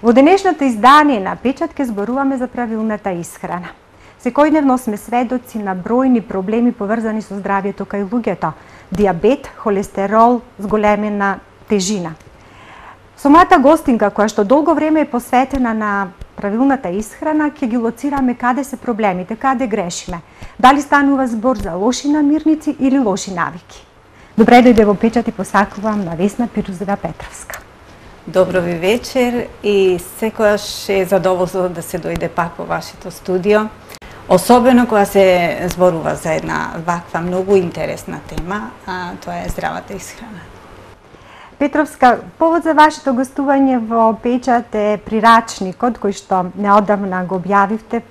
Во денешното издание на Печат ке зборуваме за правилната исхрана. Секојдневно сме сведоци на бројни проблеми поврзани со здравјето кај луѓето. Диабет, холестерол, зголемена тежина. Со мојата гостинка, која што долго време е посветена на правилната исхрана, ќе ги лоцираме каде се проблемите, каде грешиме. Дали станува збор за лоши намирници или лоши навики. Добре дојде во Печат и посакувам на Весна Пирузева-Петровска. Добро ви вечер и секогаш е задоволство да се дојде пак во вашето студио. Особено кога се зборува за една ваква многу интересна тема, а тоа е здравата исхрана. Петровска, повод за вашето гостување во Печат е прирачникот кој што неодамна го објавивте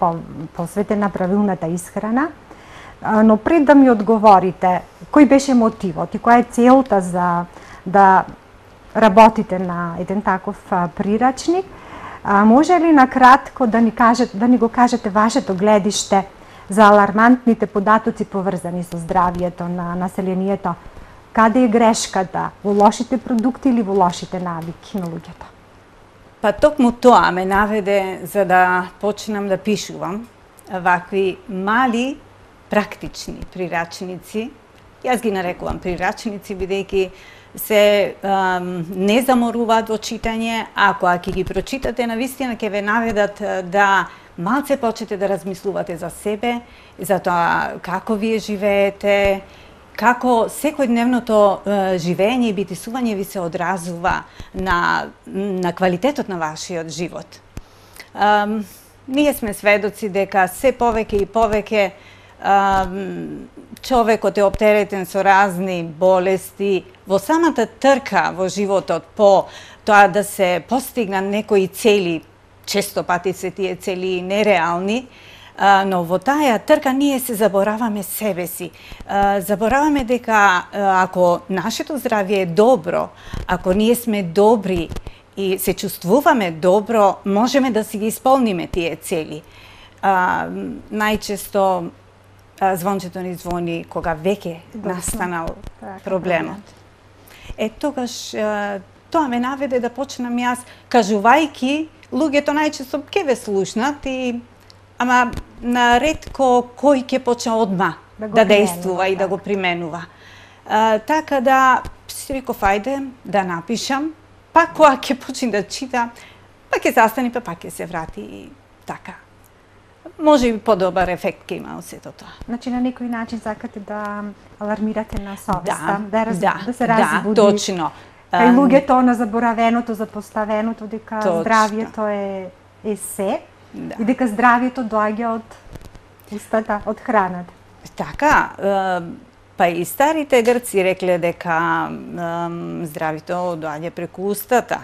посветен на правилната исхрана. Но пред да ми одговорите, кој беше мотивот и која е целта за да работите на еден таков прирачник? Може ли накратко да ни го кажете вашето гледиште за алармантните податоци поврзани со здравието на населението? Каде е грешката? Во лошите продукти или во лошите навики на луѓето? Па токму тоа ме наведе за да почнам да пишувам вакви мали практични прирачници. Јас ги нарекувам прирачници, бидејќи се не заморуваат во читање, а кога ќе ги прочитате, навистина ќе ве наведат да малце почнете да размислувате за себе, за тоа како вие живеете, како секојдневното живење и битисување ви се одразува на квалитетот на вашиот живот. Ние сме сведоци дека се повеќе и повеќе човекот е оптеретен со разни болести, во самата трка во животот по тоа да се постигнат некои цели, често пати се тие цели нереални, но во таа трка ние се забораваме себе си. Забораваме дека ако нашето здравје е добро, ако ние сме добри и се чувствуваме добро, можеме да си ги исполниме тие цели. Најчесто звончето ни звони кога веќе настанал проблемот. Тогаш тоа ме наведе да почнам јас, кажувајќи, луѓето најчесто ќе ве слушнат ама на ретко кој ќе почне одма да действува и да го применува. Така да си реков, ајде да напишам, па кога ќе почне да чита, па ќе застани, па ќе се врати и така. Може и подобар ефект ќе има од сето тоа. Значи на некој начин сакате да алармирате на совеста, да се Да, разбуди. точно. Кај луѓето на заборавеното, запоставеното, дека здравието е се и дека здравието доаѓа од устата, од храната. Така, па и старите грци рекле дека здравието доаѓа преку устата.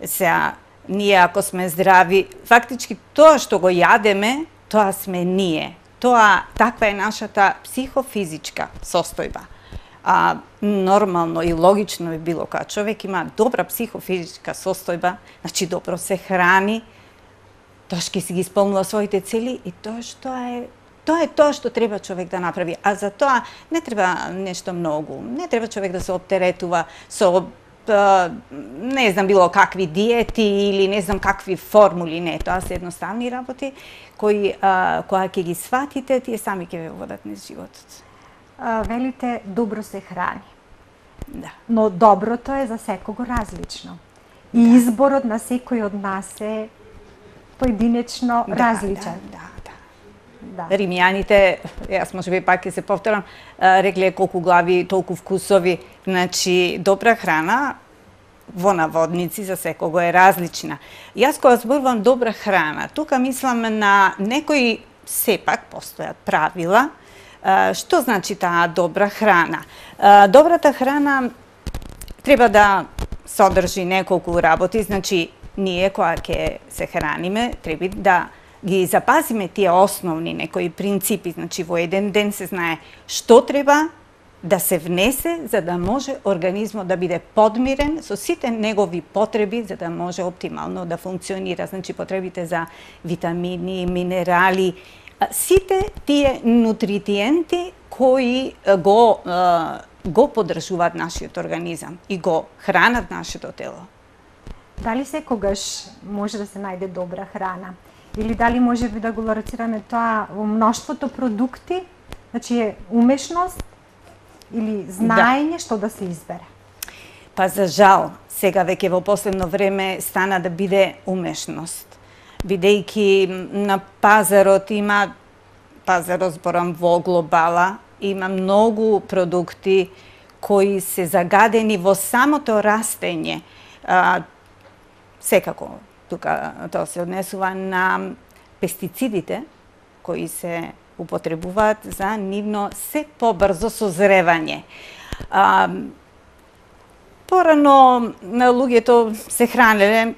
Сега, ние ако сме здрави, фактички тоа што го јадеме, тоа сме ние. Таква е нашата психофизичка состојба. Нормално и логично би било кога човек има добра психофизичка состојба, значи добро се храни, тоа ќе си ги исполнува своите цели и тоа е тоа што треба човек да направи. А за тоа не треба нешто многу. Не треба човек да се оптеретува со не знам било какви диети или не знам какви формули, не, тоа се едноставни работи кои кога ќе ги сватите, тие сами ќе ве водат низ животот. Велите добро се храни. Да. Но доброто е за секого различно. И изборот на секој од нас е поединечно различен. Да. Римјаните, јас можеби пак ќе се повторам, рекле колку глави, толку вкусови. Значи, добра храна во наводници за секого е различна. Јас кога зборувам добра храна, тука мислам на некои сепак постојат правила. Што значи таа добра храна? Добрата храна треба да содржи неколку работи, значи ние кога ќе се храниме, треба да ги запазиме тие основни некои принципи, значи во еден ден се знае што треба да се внесе за да може организмот да биде подмирен со сите негови потреби за да може оптимално да функционира, значи потребите за витамини, минерали, сите тие нутритиенти кои го поддржуваат нашиот организам и го хранат нашето тело. Дали секогаш може да се најде добра храна? Или дали може би да го лоцираме тоа во мноштвото продукти, значи е умешност или знаење што да се избере? Па за жал, сега веќе во последно време стана да биде умешност. Бидејќи на пазарот има, пазарот зборам во глобала, има многу продукти кои се загадени во самото растење. Секако, тука тоа се однесува на пестицидите кои се употребуваат за нивно се побрзо созревање. Порано луѓето се хранеле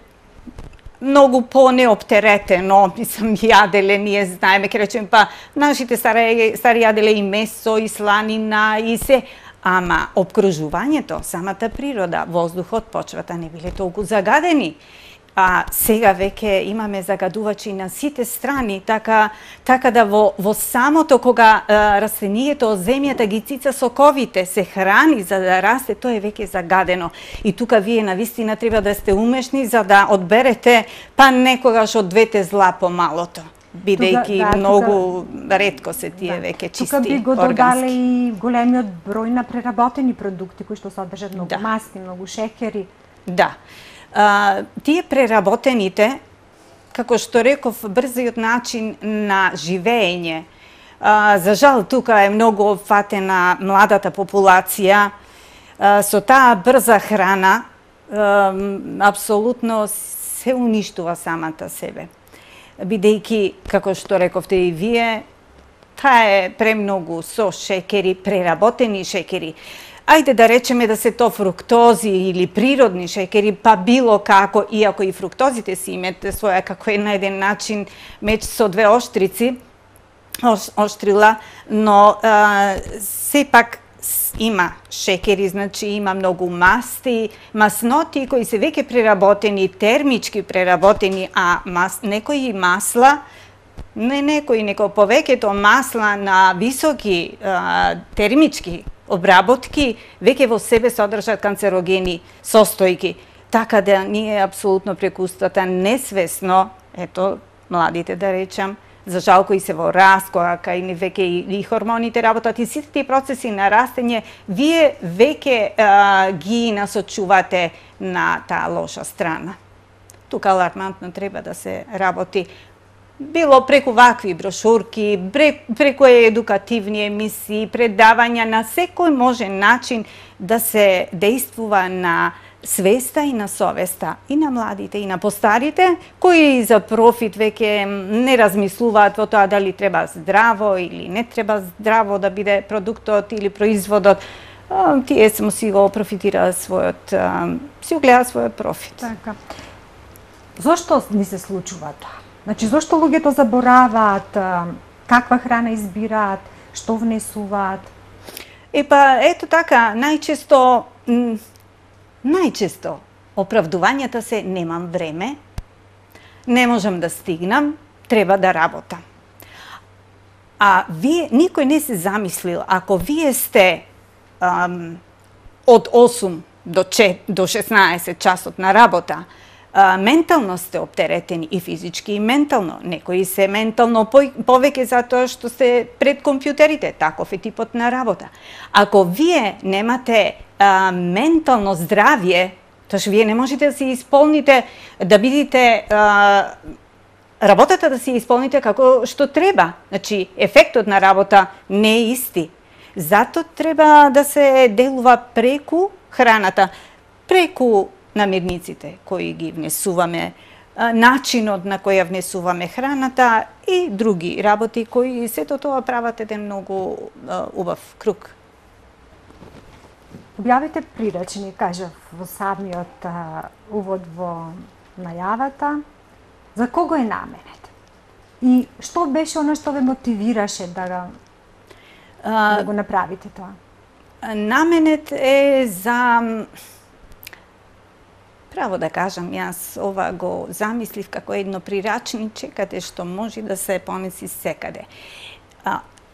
многу по-неоптеретено, мислам, јаделе, ние знаеме, ке речем, па нашите стари јаделе и месо, и сланина, и се, ама обкружувањето, самата природа, воздухот, почвата не биле толку загадени. А сега веќе имаме загадувачи на сите страни, така да во самото кога растението од земјата ги цица соковите, се храни за да расте, тоа е веќе загадено. И тука вие навистина треба да сте умешни за да одберете па некогаш од двете зла по малото. Бидејќи многу ретко се тие веќе чисти Тука органски. би го додале и големиот број на преработени продукти кои што содржат многу масни, многу шеќери. Да. Тие преработените, како што реков, брзиот начин на живење. За жал, тука е многу фатена младата популација. Со таа брза храна, апсолутно се уништува самата себе. Бидејќи, како што рековте и вие, таа е премногу со шеќери, преработени шеќери. Ајде да речеме да се то фруктози или природни шеќери, па било како, иако и фруктозите си имате своја како на еден начин меч со двеоштрила, но сепак има шеќери, значи има многу масти, масноти кои се веќе преработени, термички преработени, а некои масла, неко повеќето масла на високи термички обработки веќе во себе содржат канцерогени состојки. Така да ние апсолутно преку устата несвесно, ето, младите да речам, за жал кои се во раст, кога и веќе и хормоните работат и сите тие процеси на растење, вие веќе ги насочувате на таа лоша страна. Тука алармантно треба да се работи. Било преку вакви брошурки, преку едукативни емисии, предавања, на секој можен начин да се действува на свеста и на совеста, и на младите, и на постарите, кои за профит веќе не размислуваат во тоа дали треба здраво или не треба здраво да биде продуктот или производот. Тие само си го профитираат својот, си угледаат својот профит. Така. Зошто ни се случува тоа? Значи, зошто луѓето забораваат каква храна избираат, што внесуваат? Ето така, најчесто оправдувањата се немам време, не можам да стигнам, треба да работам. А вие, никој не се замислил, ако вие сте од 8 до 16 часот на работа, ментално сте оптеретени и физички и ментално. Некои се ментално повеќе затоа што сте пред компјутерите, таков е типот на работа. Ако вие немате ментално здравје, тоаш вие не можете да си исполните, да бидите работата да си исполните како што треба. Значи, ефектот на работа не е исти. Зато треба да се делува преку храната, преку намирниците кои ги внесуваме, начинот на кој ја внесуваме храната и други работи кои сето тоа прават еден многу убав круг. Објавите прирачни, кажав во самиот увод во најавата, за кого е наменет? И што беше оно што ве мотивираше да го направите тоа? Наменет е за... Право да кажам, јас ова го замислив како едно прирачниче каде што може да се понеси секаде.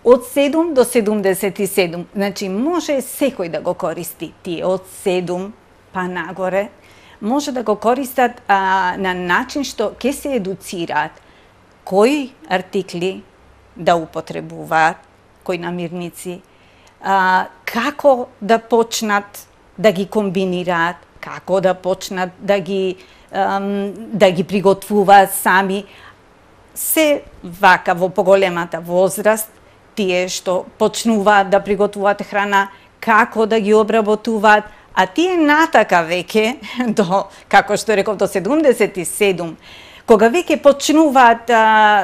Од 7 до 77, значи може секој да го користи, тие од 7 па нагоре, може да го користат на начин што ќе се едуцираат кои артикли да употребуваат, кои намирници, како да почнат да ги комбинираат, како да почнат да ги приготвуваат сами. Се вака во поголемата возраст, тие што почнуваат да приготвуваат храна, како да ги обработуваат, а тие натака веќе до, како што реков, до 77, кога веќе почнуваат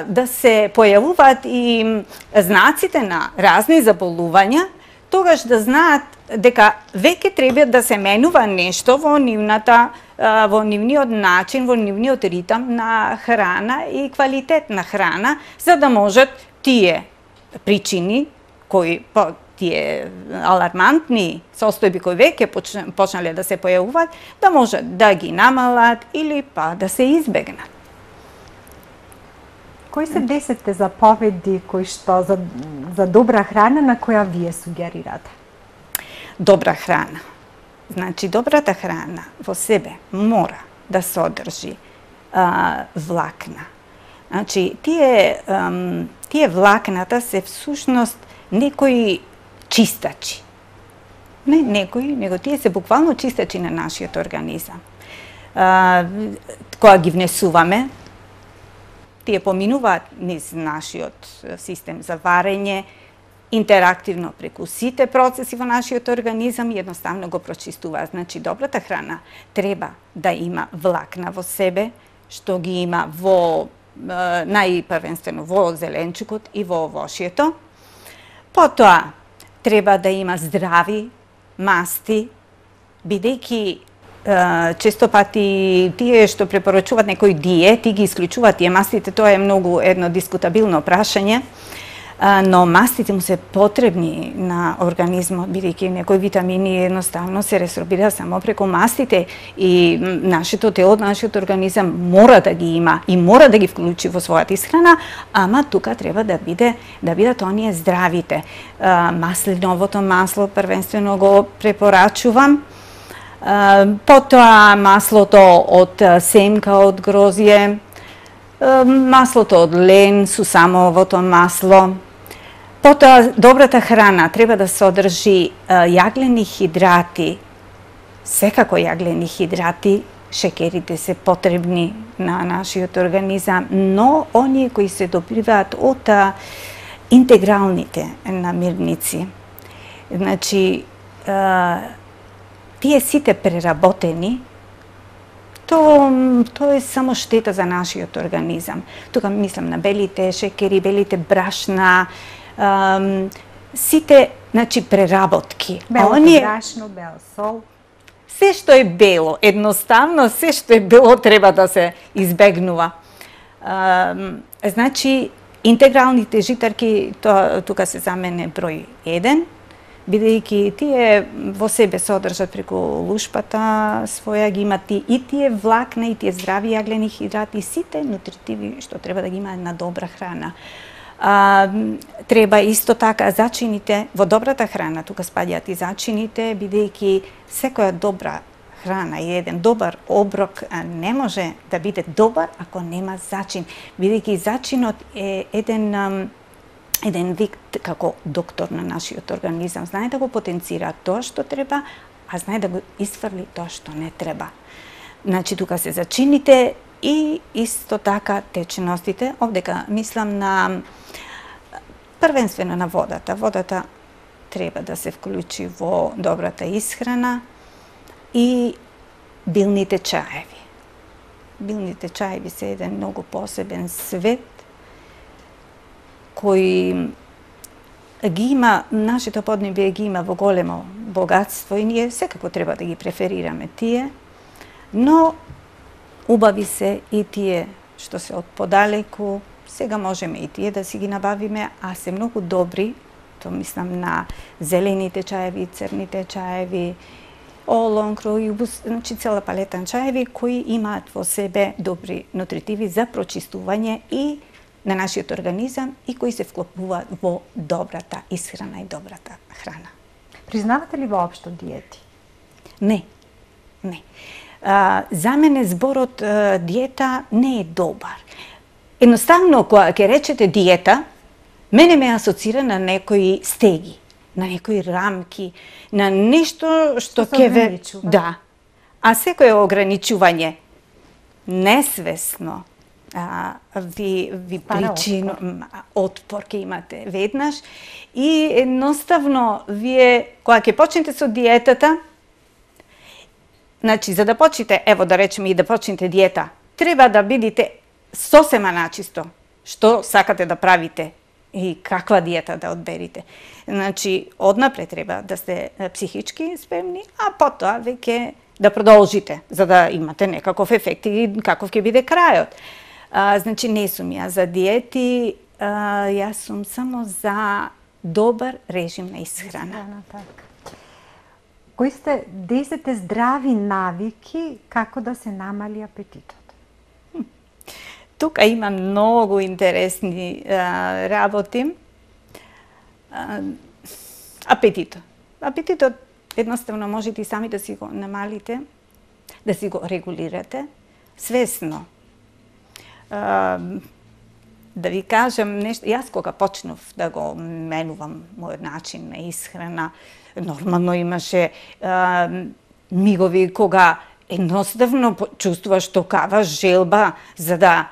да се појавуваат и знаците на разни заболувања, тогаш да знаат дека веќе треба да се менува нешто во нивниот начин, во нивниот ритам на храна и квалитет на храна, за да можат тие причини кои тие алармантни состојби кои веќе почнале да се појавуваат, да можат да ги намалат или па да се избегнат. Кои се 10 заповеди кои што за добра храна на која вие сугерирате? Добра храна. Значи, добрата храна во себе мора да содржи влакна. Значи, тие влакната се всушност некои чистачи. Не некои, него тие се буквално чистачи на нашиот организам. Кога ги внесуваме, тие поминуваат низ нашиот систем за варење, интерактивно преку сите процеси во нашиот организам и едноставно го прочистуваат. Значи, добрата храна треба да има влакна во себе, што ги има во најпрвенствено во зеленчукот и во овошјето. Потоа, треба да има здрави масти, бидејќи често пати тие што препорачуваат некои диети ги исклучуваат тие мастите, тоа е многу едно дискутабилно прашање, но мастите му се потребни на организмот, бидејќи некои витамини едноставно се ресорбира само преку мастите и нашето тело, нашиот организам мора да ги има и мора да ги вклучи во својата исхрана, ама тука треба да бидат оние здравите. Маслиновото масло првенствено го препорачувам. Потоа маслото од семка од грозје, маслото од лен, сусамовото масло. Потоа добрата храна треба да содржи јаглени хидрати, секако јаглени хидрати, шекерите се потребни на нашиот организам, но оние кои се добиваат од интегралните намирници. Значи, тие сите преработени, тоа е само штета за нашиот организам. Тука мислам на белите шекери, белите брашна, сите, значи, преработки. Бело брашно, бел сол. Се што е бело, едноставно се што е бело треба да се избегнува. Значи, интегралните житарки, тука се за мене број 1, бидејќи тие во себе содржат преку лушпата своја, ги имат и тие влакна, и тие здрави јаглени хидрати, сите нутритиви што треба да ги има една добра храна. Треба исто така зачините во добрата храна, тука спаѓаат и зачините, бидејќи секоја добра храна и еден добар оброк не може да биде добар ако нема зачин, бидејќи зачинот е еден вид како доктор на нашиот организам. Знае да го потенцира тоа што треба, а знае да го isfrли тоа што не треба. Значи, тука се зачините и исто така течностите. Овдека мислам на првенствено на водата. Водата треба да се вклучи во добрата исхрана и билните чаеви. Билните чаеви се еден многу посебен свет кој ги има, нашето поднебие ги има во големо богатство и ние секако треба да ги преферираме тие, но убави се и тие што се од подалеку, сега можеме и тие да си ги набавиме, а се многу добри, то мислам на зелените чаеви, црните чаеви, олонг, ројубус, значи цела палета на чаеви кои имаат во себе добри нутритиви за прочистување и на нашиот организам и кои се вклопуваат во добрата исхрана и добрата храна. Признавате ли воопшто диети? Не. Не. За мене зборот диета не е добар. Едноставно, кога ќе речете диета, мене ме асоцира на некои стеги, на некои рамки, на нешто што ќе ве... Да. А секое ограничување несвесно ви причина отпор ќе имате веднаш и едноставно вие кога ќе почнете со диетата, значи за да почнете, ево да речеме и да почнете диета, треба да бидете сосема начисто што сакате да правите и каква диета да одберите. Значи однапред треба да сте психички спремни, а потоа веќе да продолжите за да имате некаков ефект и каков ќе биде крајот. Значи, не сум ја за диети, јас сум само за добар режим на исхрана. Кои сте 10 здрави навики како да се намали апетитот? Тука има многу интересни работи. Апетитот. Апетитот едноставно можете и сами да си го намалите, да си го регулирате свесно. Да ви кажам нешто, јас кога почнав да го менувам мојот начин на исхрана, нормално имаше мигови кога едноставно чувствуваш токава желба за да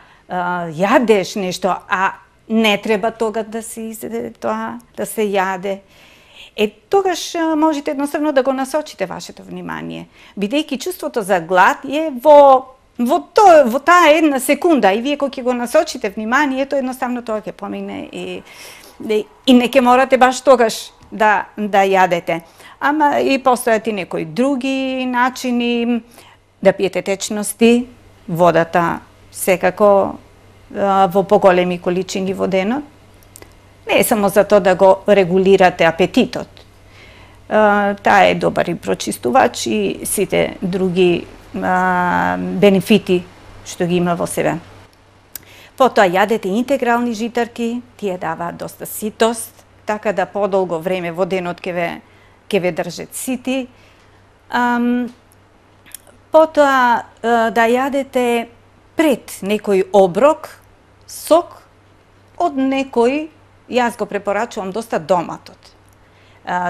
јадеш нешто, а не треба тога да се изеде тоа, да се јаде. Тогаш можете едноставно да го насочите вашето внимание, бидејќи чувството за глад е во таа една секунда и вие кога ќе го насочите вниманието, едноставно тоа ќе помине и не ќе морате баш тогаш да јадете. Ама и постојат и некои други начини, да пиете течности, водата секако во поголеми количини во денот. Не е само за тоа да го регулирате апетитот. Таа е добар и прочистувач и сите други бенефити што ги има во себе. Потоа јадете интегрални житарки, тие даваат доста ситост, така да подолго време во денот ќе ве држат сити. Потоа да јадете пред некој оброк сок од некој, јас го препорачувам доста доматот.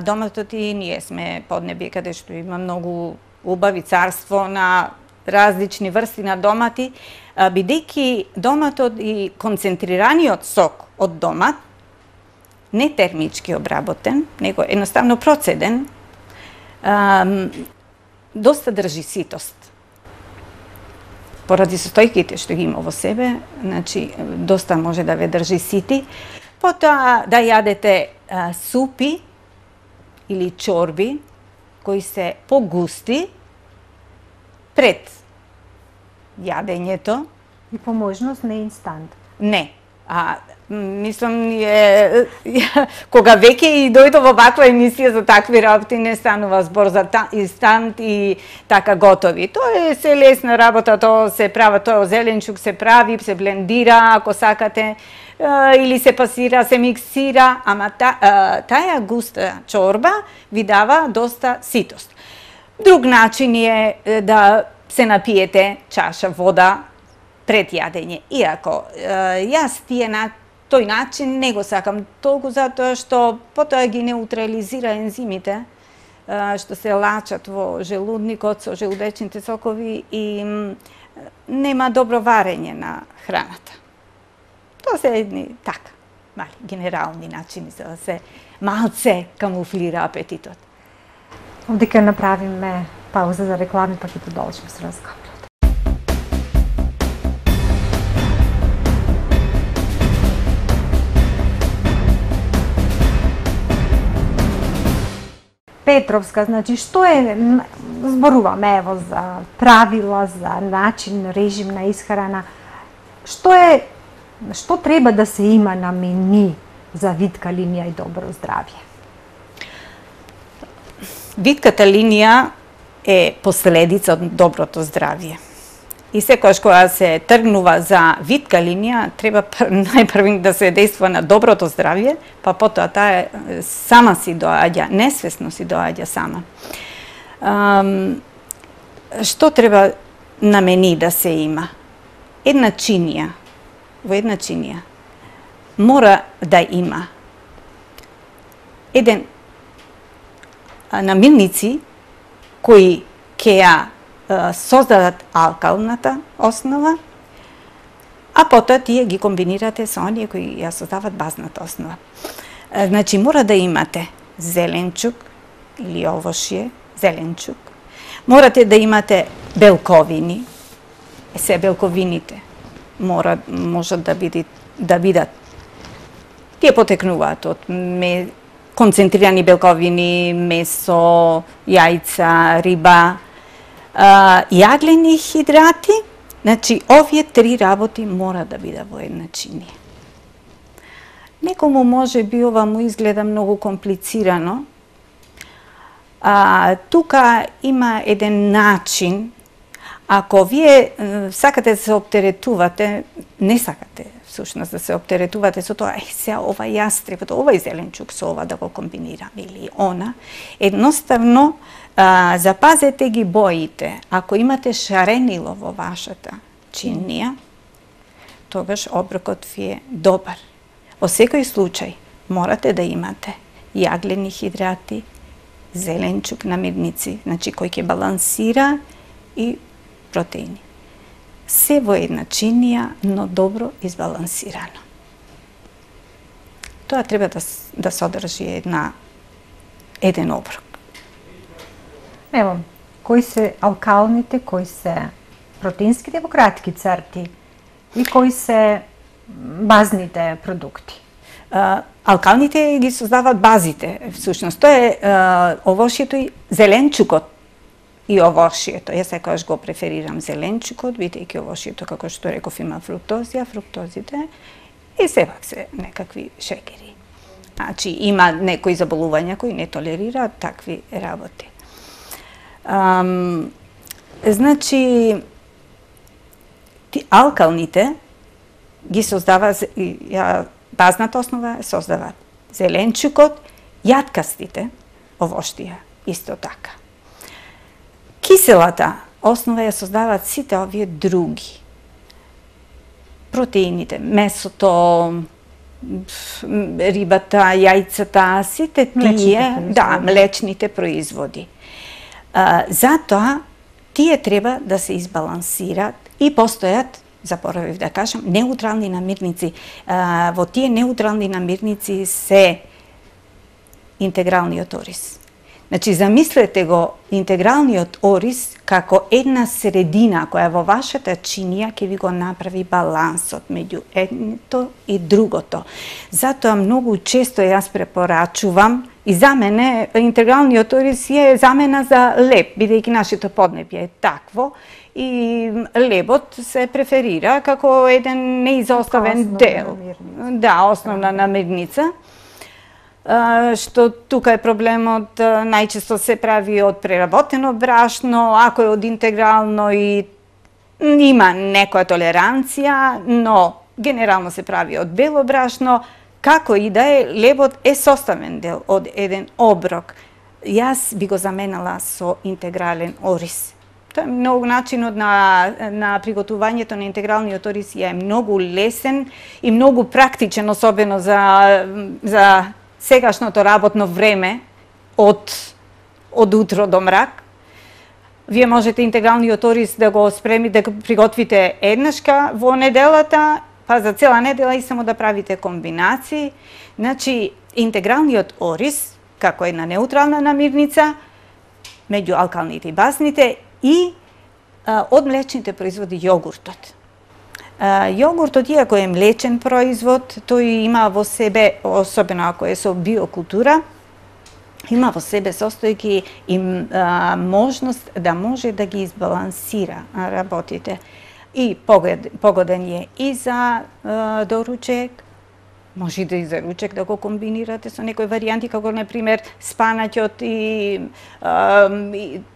Доматот и ние сме поднебие каде што има многу убави царство на различни врсти на домати, бидејќи доматот и концентрираниот сок од домат, не термички обработен, него едноставно процеден, доста држи ситост. Поради состојките што ги има во себе, значи доста може да ве држи сити. Потоа да јадете супи или чорби кои се погусти пред јадењето. И по можност не инстант. Не. Мислам, кога веќе и дојдо во ваква емисија за такви работи, не станува збор за инстант и така готови. Тоа е се лесна работа, тоа се прави, тоа зеленчук се прави, се блендира, ако сакате, или се пасира, се миксира, ама таа густа чорба ви дава доста ситост. Друг начин е да се напиете чаша вода пред јадење. Иако јас тој начин не го сакам толку затоа што потоа ги неутрализира ензимите што се лачат во желудникот со желудечните сокови и нема добро варење на храната. Тоа се едни така, мали, генерални начини за да се малце камуфлира апетитот. Овде ќе направиме пауза за реклами, па ќе продолжиме со разговорот. Петровска, значи што е, зборуваме ево за правила, за начин, режим на исхрана. Што треба да се има на мени за витка линија и добро здравје? Витката линија е последица од доброто здравје. И секогаш кога се тргнува за витка линија, треба најпрво да се дејства на доброто здравје, па потоа таа сама си доаѓа, несвесно си доаѓа сама. што треба на мени да се има? Една чинија, во една чинија, мора да има еден намирници кои ќе ја создадат алкалната основа, а потоа тие ги комбинирате со оние кои ја создават базната основа. Значи, мора да имате зеленчук или овошје, зеленчук. Морате да имате белковини. Се белковините можат да бидат. Тие потекнуваат од концентрирани белковини, месо, јајца, риба, јаглени хидрати. Значи, овие три работи мора да бидат во една чинија. Некому може би ова му изгледа многу комплицирано. Тука има еден начин. Ако вие сакате да се оптеретувате, не сакате всушност да се оптеретувате со тоа, сега ова јастреб, овај зеленчук со ова да го комбинирам или она, едноставно запазете ги боите. Ако имате шаренило во вашата чинија, тогаш оброкот ви е добар. Во секој случај морате да имате јаглени хидрати, зеленчук, намирници, значи кој ќе балансира и протеини. Се во една чинија, но добро избалансирано. Тоа треба да содржи еден оброк. Ево, кои се алкалните, кои се протеинските во кратки црти и кои се базните продукти? Алкалните ги создаваат базите, всушност. Тоа е овошјето и зеленчукот и овошјето. Јас секогаш го преферирам зеленчукот, бидејќи овошјето, како што реков, има фруктози, а фруктозите и сепак се некакви шекери. Значи, има некои заболувања кои не толерираат такви работи. Значи, алкалните ги создава, базната основа создава зеленчукот, јаткастите овоштија исто така. Киселата основа ја создаваат сите овие други. Протеините, месото, рибата, јајцата, сите тие, млечните производи. Затоа тие треба да се избалансираат и постојат, заборавив да кажам, неутрални намирници. Во тие неутрални намирници се интегралниот ориз. Значи, замислете го интегралниот ориз како една средина која во вашата чинија ќе ви го направи балансот меѓу едното и другото. Затоа многу често јас препорачувам, и за мене интегралниот ориз е замена за леб, бидејќи нашето поднебје е такво и лебот се преферира како еден неизоставен дел. Да, основна намирница. Што тука е проблемот, најчесто се прави од преработено брашно, ако е од интегрално и има некоја толеранција, но генерално се прави од бело брашно, како и да е, лебот е составен дел од еден оброк. Јас би го заменала со интегрален ориз. Тоа е многу начинот на приготувањето на интегралниот ориз е многу лесен и многу практичен, особено за сегашното работно време од утро до мрак. Вие можете интегралниот ориз да го спремите, да го приготвите еднашка во неделата, па за цела недела и само да правите комбинации. Значи, интегралниот ориз, како една неутрална намирница, меѓу алкалните и базните, и од млечните производи јогуртот. Јогуртот, иако е млечен производ, тој има во себе, особено ако е со биокултура, има во себе состојки и можност да може да ги избалансира работите. И погоден е и за доручек, може и за ручек да го комбинирате со некои варијанти, како например спанаќот и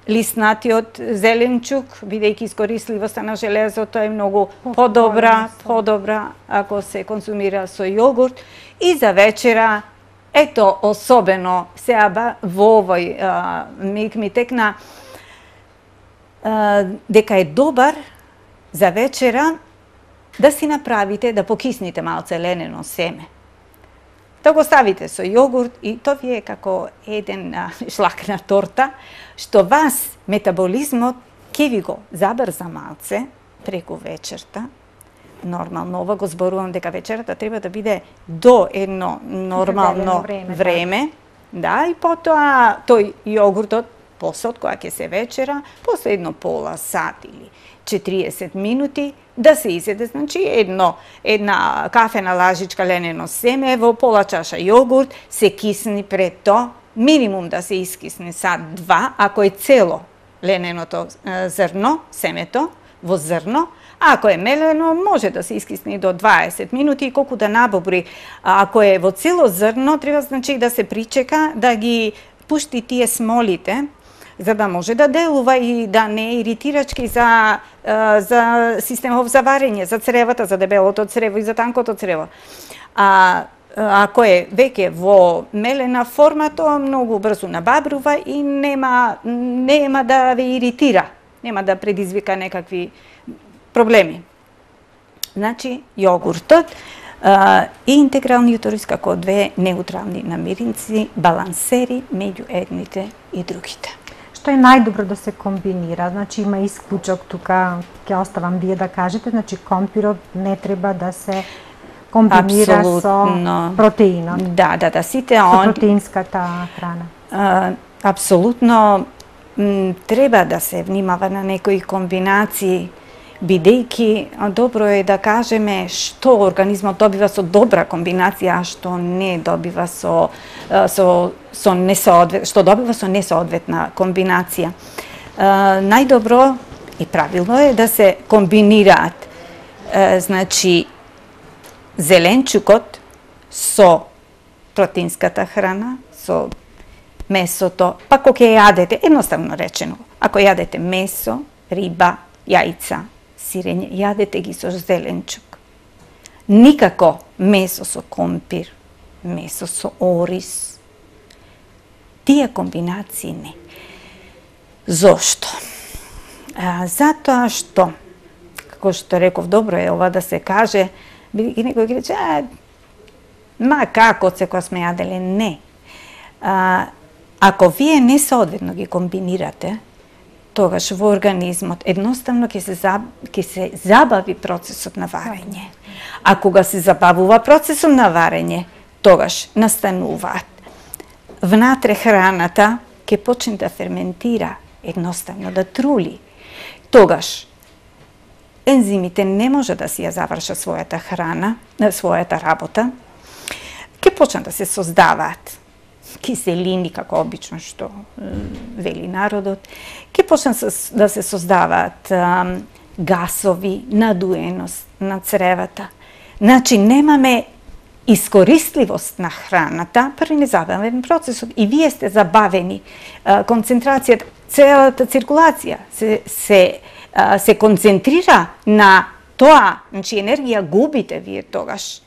лиснатиот зеленчук, бидејќи искористливоста на железото е многу подобра ако се консумира со јогурт. И за вечера, ето особено сега во овој миг ми текна дека е добар за вечера да си направите, да покисните малце ленено семе. Да го ставите со јогурт и тоа ви е како еден шлак на торта, што вас метаболизмот ќе ви го забрза малце преку вечерта. Нормално, ова го зборувам дека вечерата треба да биде до едно нормално време. Да, и потоа тој јогуртот, после од која ќе се вечера, после едно пола сат или 40 минути, да се изеде, значи една кафена лажичка ленено семе во пола чаша јогурт, се кисни пред тоа, минимум да се искисне сат-два, ако е цело лененото зрно, семето во зрно, ако е мелено, може да се искисне до 20 минути, и колку да набобри. Ако е во цело зрно, треба значи да се причека да ги пушти тие смолите, за да може да делува и да не е иритирачки за системов за варење, за цревата, за дебелото црево и за танкото црево. Ако е веќе во мелена форма, тоа многу брзо набабрува и нема да ве иритира, нема да предизвика некакви проблеми. Значи, јогуртот и интегралниот рис како две неутрални намирници, балансери меѓу едните и другите. Што е најдобро да се комбинира? Значи, има исклучок тука, ќе оставам вие да кажете, значи компирот не треба да се комбинира со протеинот. Да, сите со протеинската храна. Апсолутно треба да се внимава на некои комбинации, бидејќи добро е да кажеме што организмот добива со добра комбинација, а што не добива што добива со несоодветна комбинација. Најдобро и правилно е да се комбинираат значи зеленчукот со протеинската храна, со месото, па кога ќе јадете, едноставно речено, ако јадете месо, риба, јајца, сирење, јадете ги со зеленчук. Никако месо со компир, месо со ориз. Тие комбинации не. Зошто? Затоа што, како што реков, добро е ова да се каже, и некој ќе рече, ма како секоја сме јаделе, не. Ако вие несоодветно ги комбинирате, тогаш во организмот едноставно ќе се забави процесот на варење. А кога се забавува процесот на варење, тогаш настануваат внатре храната ќе почне да ферментира, едноставно да трули. Тогаш ензимите не може да си ја завршат својата храна, својата работа, ќе почнат да се создаваат киселини, како обично што вели народот, ќе почнат да се создаваат гасови, надуеност на цревата. Значи, немаме искористливост на храната, први незабавен процесот, и вие сте забавени. Концентрацијата, целата циркулација се концентрира на тоа, значи енергија губите вие тогаш.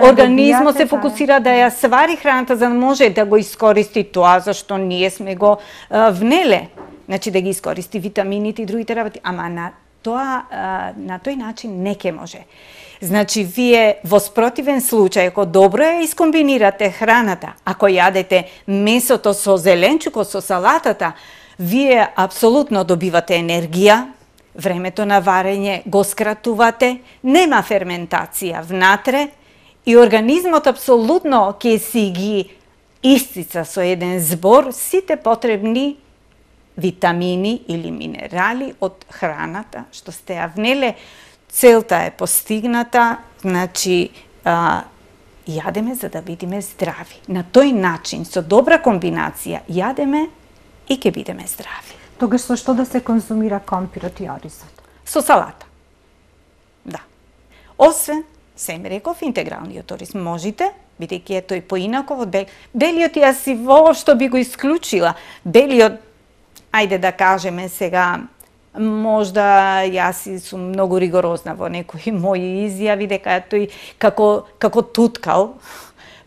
Организмот се фокусира да ја свари храната за да може да го искористи тоа зашто ние сме го внеле. Значи да ги искористи витамините и другите работи, ама на тој начин не ќе може. Значи вие во спротивен случај, ако добро ја искомбинирате храната, ако јадете месото со зеленчукот, со салатата, вие апсолутно добивате енергија, времето на варење го скратувате, нема ферментација внатре и организмот апсолутно ќе си ги истица со еден збор сите потребни витамини или минерали од храната што сте ја внеле. Целта е постигната, значи јадеме за да бидеме здрави. На тој начин, со добра комбинација, јадеме и ќе бидеме здрави. Тогаш со што да се конзумира компирот и оризот? Со салата. Да. Освен, сем реков, интегралниот ориз можете, бидејќи е тој поинаков од белиот, јас си воопшто би го исклучила. Белиот, ајде да кажеме сега, можда јас сум многу ригорозна во некои мои изјави дека тој како туткал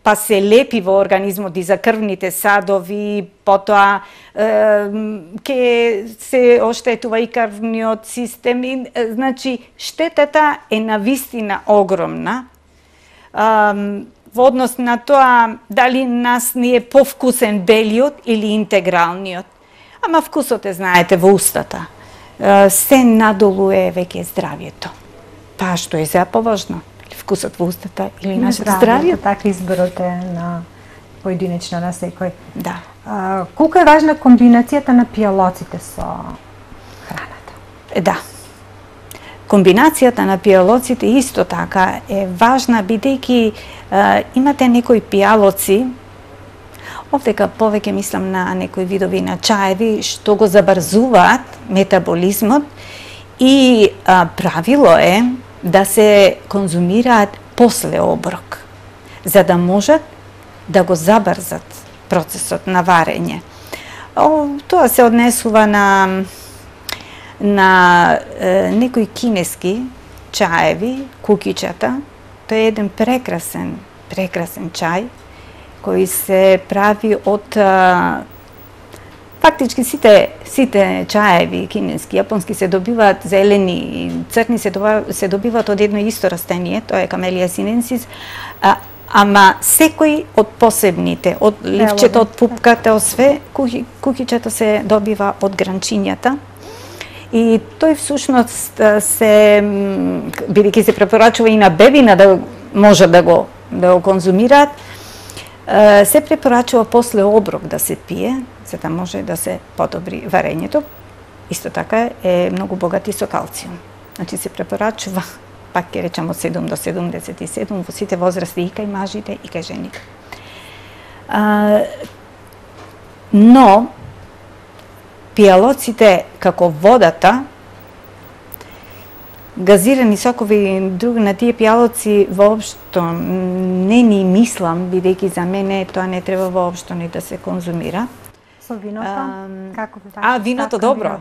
па се лепи во организмот и за крвните садови, потоа ќе се оштетува и крвниот систем. Значи, штетата е навистина огромна. Во однос на тоа дали нас ни е повкусен белиот или интегралниот. Ама вкусот е, знаете, во устата. Се надолу е веќе здравието. Па што е сега поважно? Вкусот во устата или нашето здравје? Така изборот е на поединечно на секој. Да. Колку е важна комбинацијата на пијалоците со храната? Да. Комбинацијата на пијалоците исто така е важна, бидејќи имате некои пијалоци, овдека повеќе мислам на некои видови на чаеви, што го забрзуваат метаболизмот и правило е да се конзумираат после оброк, за да можат да го забрзат процесот на варење. Тоа се однесува на некои кинески чаеви, кукичата. Тоа е еден прекрасен чај кој се прави од фактички сите чаеви кинески, јапонски се добиваат зелени и црни се добиваат од едно исто растение, тоа е Камелија синенсис, ама секој од посебните, од ливчето, од пупката, од све, кукичето се добива од гранчињата. И тој всушност бидејќи се препорачува и на бебина да може да го конзумираат, се препорачува после оброк да се пие, за да може да се подобри варењето. Исто така е многу богат и со калциум. Значи се препорачува, пак ќе речам, од 7 до 77 во сите возрасти, и кај мажите, и кај жените. Но пијалоците, како водата, газирани сокови и други на тие пијалоци воопшто не ни мислам, бидејќи за мене тоа не треба воопшто ни да се конзумира. Со виното? Како би виното добро.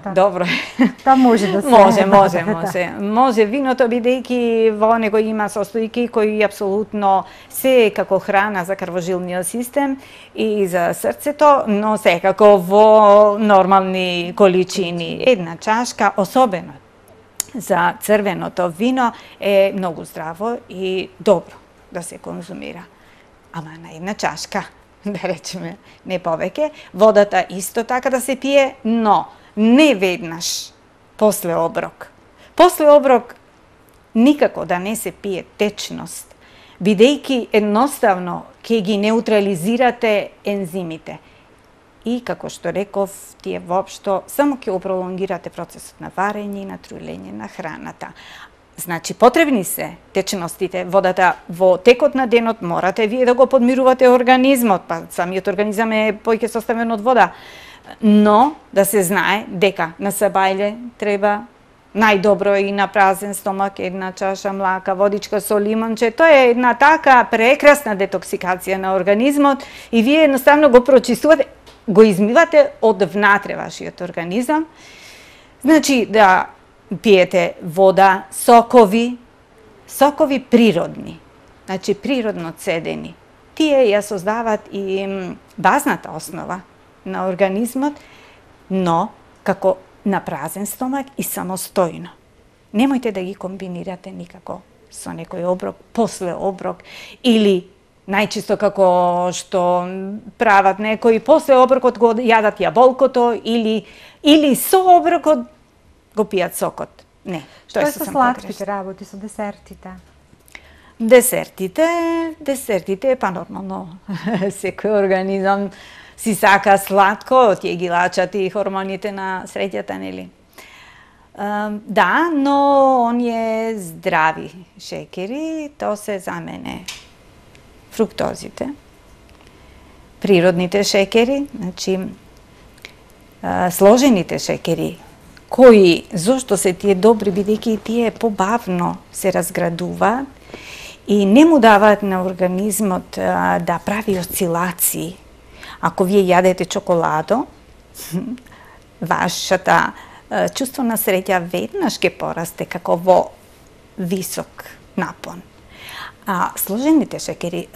Тоа може да се. Може виното, бидејќи во него има состојки кои апсолутно се како храна за крвожилниот систем и за срцето, но секако во нормални количини. Една чашка, особено за црвеното вино, е многу здраво и добро да се конзумира. Ама на една чашка, да речеме, не повеќе. Водата исто така да се пие, но не веднаш после оброк. После оброк никако да не се пие течност, бидејќи едноставно ќе ги неутрализирате ензимите. И, како што реков, тие воопшто само ќе пролонгирате процесот на варење и на трујлење на храната. Значи, потребни се течностите, водата во текот на денот, морате вие да го подмирувате организмот, па самиот организам е поќе составен од вода. Но, да се знае дека на сабајле треба најдобро и на празен стомак една чаша млака, водичка со лимонче. Тоа е една така прекрасна детоксикација на организмот и вие едноставно го прочистувате, го измивате од внатре вашиот организам. Значи, да пиете вода, сокови природни, значи природно цедени. Тие ја создаваат и базната основа на организмот, но како на празен стомак и самостојно. Немојте да ги комбинирате никако со некој оброк, после оброк, или најчисто како што прават некои, после оброкот го јадат јаболкото, или со оброкот го пијат сокот. Не, што е со сладките работи, со десертите? Десертите, па нормално, секој организам си сака сладко, тие ги лачат и хормоните на среќата, нели? Да, но оние здрави шекери, то се за мене фруктозите, природните шекери, значи сложените шекери, кои, зошто се тие добри, бидејќи тие побавно се разградуваат и не му даваат на организмот да прави осцилации. Ако вие јадете чоколадо, вашата чувство на среќа веднаш ќе порасте како во висок напон. А сложените шекери,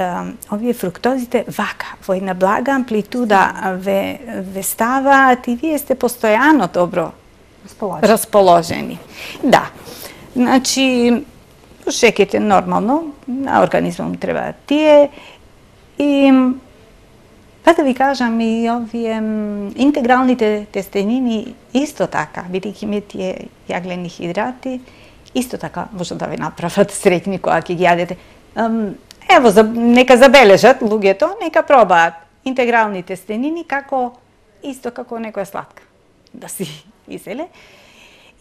овие фруктозите вака, во една блага амплитуда ве ставаат и вие сте постојано добро расположени. Да. Значи, шекерите нормално, на организмом треба тие и па да ви кажам и овие интегралните тестенини исто така, бидејќи ме тие јаглени хидрати, исто така може да ви направат среќни кога ќе ги јадете. Ево, нека забележат луѓето, нека пробаат интегрални тестенини исто како некоја сладка. Да си мислеле.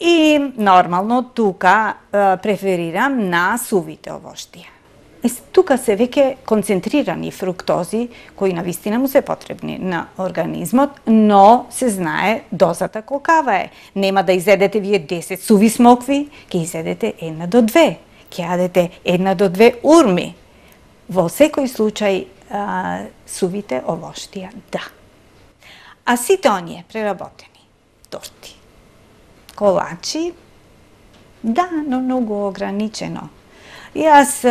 И нормално тука преферирам на сувите овоштија. Тука се веќе концентрирани фруктози кои навистина му се потребни на организмот, но се знае дозата колкава е. Нема да изедете вие 10 суви смокви, ќе изедете 1 до 2. Ќе јадете 1 до 2 урми. Во секој случај сувите овоштија, да. А сите оние преработени торти, колачи, да, но многу ограничено. Јас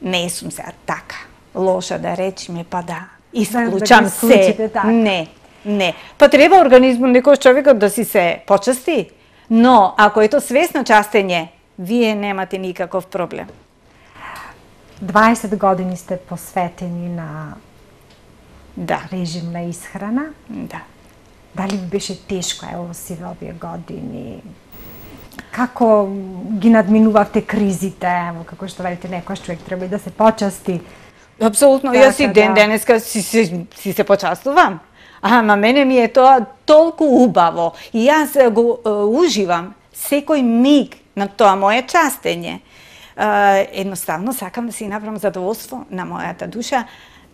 не сум сега така лоша да речеме, па да исклучам се. Не. Па треба организмот некој човекот да си се почасти, но ако е то свесно частење, вие немате никаков проблем. 20 години сте посветени на режим на исхрана. Да. Дали ви беше тешко во сиве овие години? Како ги надминувавте кризите, како што велите, некојаш човек треба и да се почасти? Апсолутно, јас и денеска си се почастувам. Ама мене ми е тоа толку убаво и јас го уживам секој миг на тоа моје частење. Едноставно сакам да си направам задоволство на мојата душа,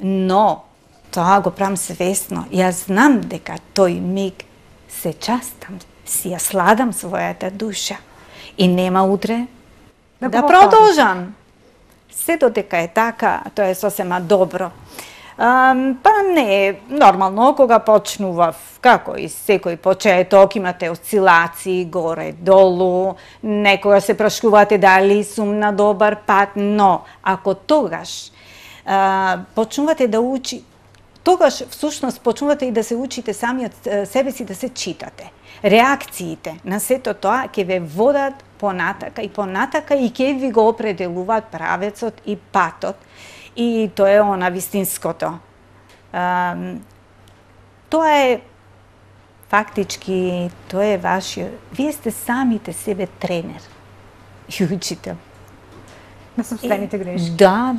но тоа го правам свесно. Јас знам дека тој миг се частам, си ја сладам својата душа и нема утре да продолжам. Се додека е така, тоа е сосема добро. Па не, нормално, кога почнував, како и секој почеток, имате осцилации, горе-долу, некога се прашувате дали сум на добар пат, но ако тогаш почнувате да тогаш всушност почнувате и да се учите сами од себе си да се читате. Реакциите на сето тоа ќе ве водат понатака и ќе ви го определуваат правецот и патот. И тоа е она вистинското. Тоа е фактички, тоа е вашиот. Вие сте самите себе тренер и учител. На сопствените грешки. Да,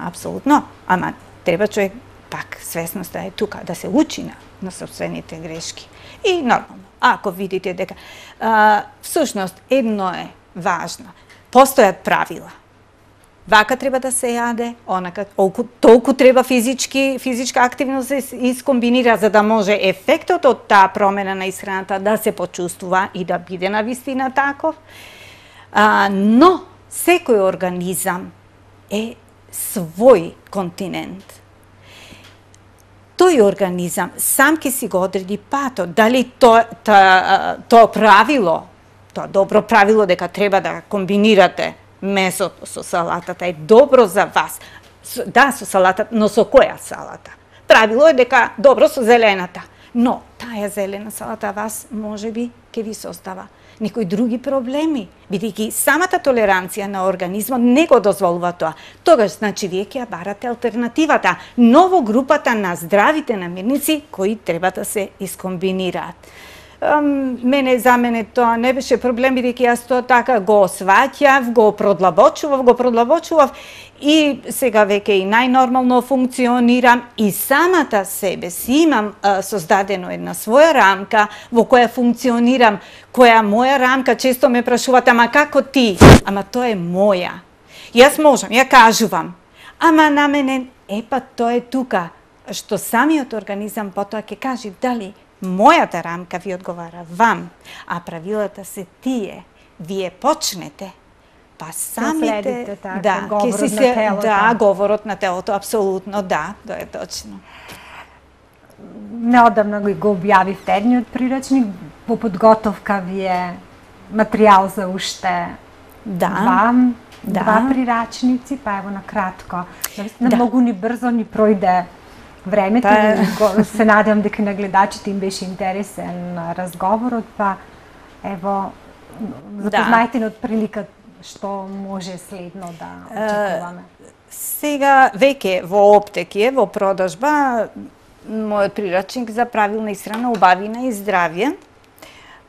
апсолутно. Ама треба човек пак свесноста е тука, да се учи на сопствените грешки. И нормално, ако видите дека всушност едно е важно. Постојат правила. Вака треба да се јаде, онака толку треба физичка активност да се искомбинира за да може ефектот од таа промена на исхраната да се почувствува и да биде навистина таков. Но секој организам е свој континент. Тој организам сам ќе си го одреди патот. Дали тоа правило, тоа добро правило дека треба да комбинирате месото со салатата е добро за вас. Да, со салатата, но со која салата? Правило е дека добро со зелената, но таа зелена салата вас можеби ќе ви создава некои други проблеми, бидејќи самата толеранција на организмот не го дозволува тоа. Тогаш, значи, вие ќе ја барате алтернативата, но во групата на здравите намирници кои треба да се искомбинираат. За мене тоа не беше проблем, бидејќи јас тоа така го сваќав, го продлабочував и сега веќе и најнормално функционирам и самата себе си имам создадено една своја рамка во која функционирам, која моја рамка често ме прашуваат, ама како ти? Ама тоа е моја. Јас можам, ја кажувам, ама на мене, епа тоа е тука, што самиот организам потоа ќе каже дали мојата рамка ви одговара вам, а правилата се тие. Вие почнете, па самите говорот на телото, апсолутно да, тоа е точно. Неодамна го објавивте едниот прирачник, по подготовка ви е материјал за уште два. два прирачници, па ево на кратко. Многу ни брзо ни пројде времето, се надевам дека на гледачите им беше интересен разговорот, па ево, запознајте ни од прилика што може следно да очекуваме. Сега веќе во аптеки, во продажба, мојот прирачник за правилна исхрана, убавина и здравје.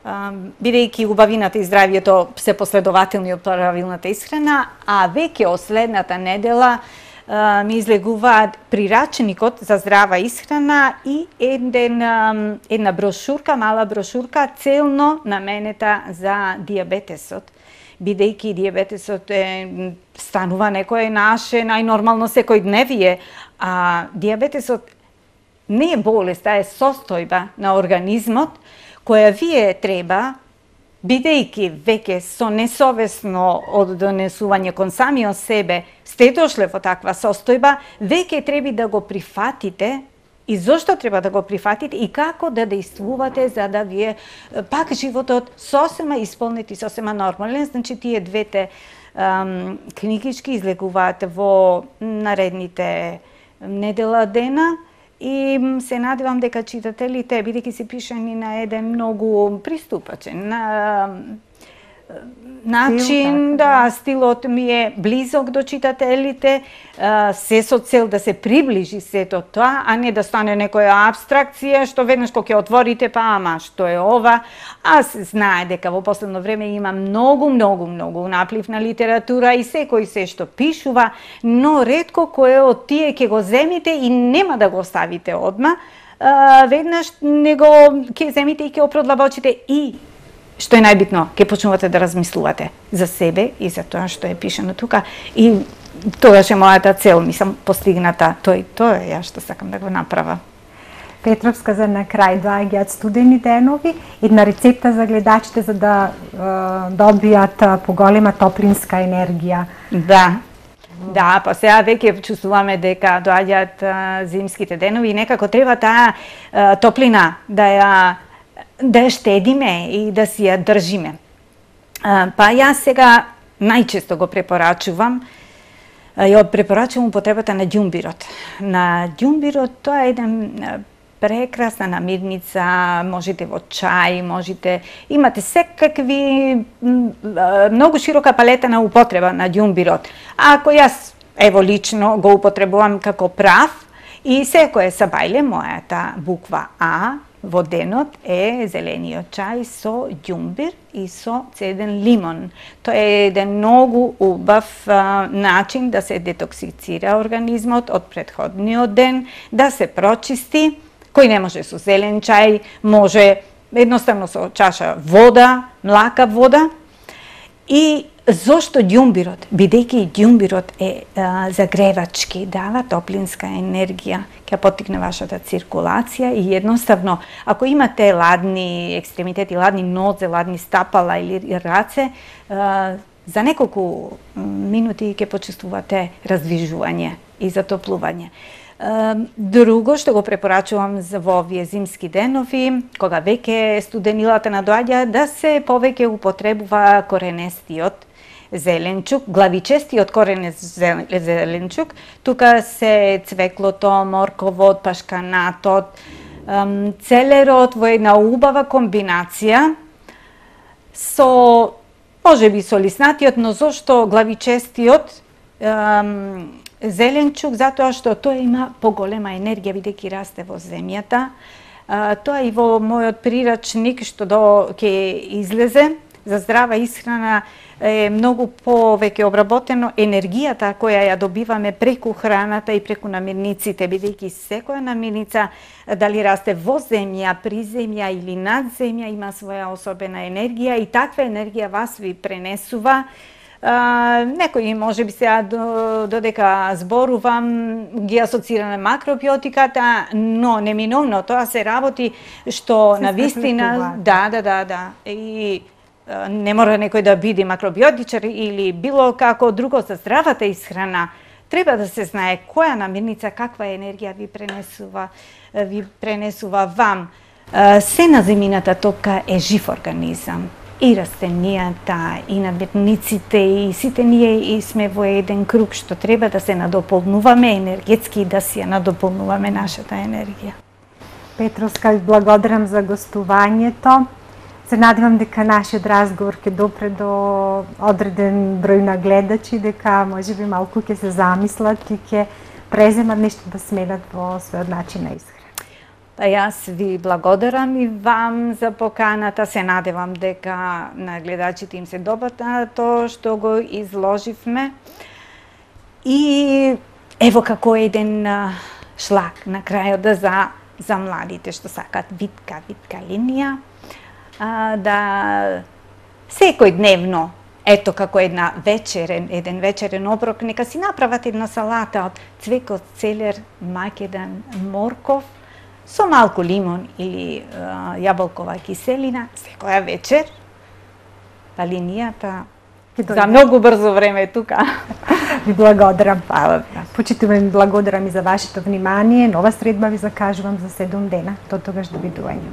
Бидејќи убавината и здравјето се последователни од правилната исхрана, а веќе од следната недела ми излегуваат прирачникот за здрава исхрана и една брошурка, мала брошурка, целно наменета за дијабетесот. Бидејќи дијабетесот станува некое наше најнормално секојдневие, а дијабетесот не е болест, а е состојба на организмот, која вие треба, бидејќи веќе со несовесно однесување кон самиот себе сте дошле во таква состојба, веќе треба да го прифатите и зошто треба да го прифатите и како да действувате за да вие пак животот сосема исполнет и сосема нормален. Значи тие двете книгички излегуваат во наредните недела дена. И се надевам дека читателите, бидејќи се пишани на еден многу приступачен начин, стилот ми е близок до читателите, се со цел да се приближи сето тоа, а не да стане некоја абстракција, што веднаш кога ќе отворите, па ама што е ова, а се знае дека во последно време има многу наплив на литература и секој се што пишува, но ретко кој од тие ќе го земите и нема да го оставите одма, веднаш него ќе земите и ќе опродлабочите и што е најбитно, ќе почнувате да размислувате за себе и за тоа што е пишано тука. И тогаш е мојата цел, мислам, постигната. Тоа е ја што сакам да го направам. Петровска, за на крај доаѓаат студени денови, една рецепта за гледачите за да добијат поголема топлинска енергија. Да, па сега веќе чувствуваме дека доаѓаат зимските денови и некако треба таа топлина да ја штедиме и да си ја држиме. Па јас сега најчесто го препорачувам, ја препорачувам употребата на ѓумбирот. На ѓумбирот тоа е еден прекрасна намирница, можете во чај, имате секакви, многу широка палета на употреба на ѓумбирот. Ако јас, ево лично, го употребувам како прав и секој са бајле, мојата буква А, во денот е зелениот чај со ѓумбир и со цеден лимон. Тоа е еден многу убав начин да се детоксицира организмот од претходниот ден, да се прочисти, кој не може со зелен чај, може едноставно со чаша вода, млака вода. И зошто ѓумбирот? Бидејќи ѓумбирот е загревачки, дава топлинска енергија, ќе поттикне вашата циркулација и едноставно, ако имате ладни екстремитети, ладни нозе, ладни стапала или раце, за неколку минути ќе почувствувате раздвижување и затоплување. Друго што го препорачувам во овие зимски денови, кога веќе студенилата надоаѓа, да се повеќе употребува коренестиот зеленчук, главичестиот коренест зеленчук. Тука се цвеклото, морковот, пашканатот, целерот во една убава комбинација со, можеби со лиснатиот, но зошто главичестиот зеленчук? Затоа што тој има поголема енергија, бидејќи расте во земјата. Тоа и во мојот прирачник што ќе излезе за здрава исхрана е многу повеќе обработено енергијата која ја добиваме преку храната и преку намирниците, бидејќи секоја намирница, дали расте во земја, при земја или над земја, има своја особена енергија и таква енергија вас ви пренесува. Некои можеби сега додека зборувам ги асоцира на макробиотиката, но неминовно тоа се работи што навистина, да. И не мора некој да биде макробиотичар или било како друго за здравата исхрана. Треба да се знае која намирница каква енергија ви пренесува вам. Се на земјината топка е жив организам и растенијата, и наметниците, и сите ние и сме во еден круг што треба да се надополнуваме енергетски и да си ја надополнуваме нашата енергија. Петровска, ви благодарам за гостувањето. Се надевам дека нашиот разговор ќе допре до одреден број на гледачи, дека можеби малку ќе се замислат и ќе преземат нешто да сменат во својот начин на исхрана. Па јас ви благодарам и вам за поканата. Се надевам дека на гледачите им се допадна тоа што го изложивме. И ево како еден шлаг на крајот за младите што сакат витка линија, да секојдневно, ето како еден вечерен оброк, нека си направат една салата од цвекот, целер, македан, морков, со малку лимон или јаболкова киселина, секоја вечер. Па линијата за многу брзо време тука. Ви благодарам. Почитувам и благодарам и за вашето внимание. Нова средба ви закажувам за 7 дена. До тогаш довидување.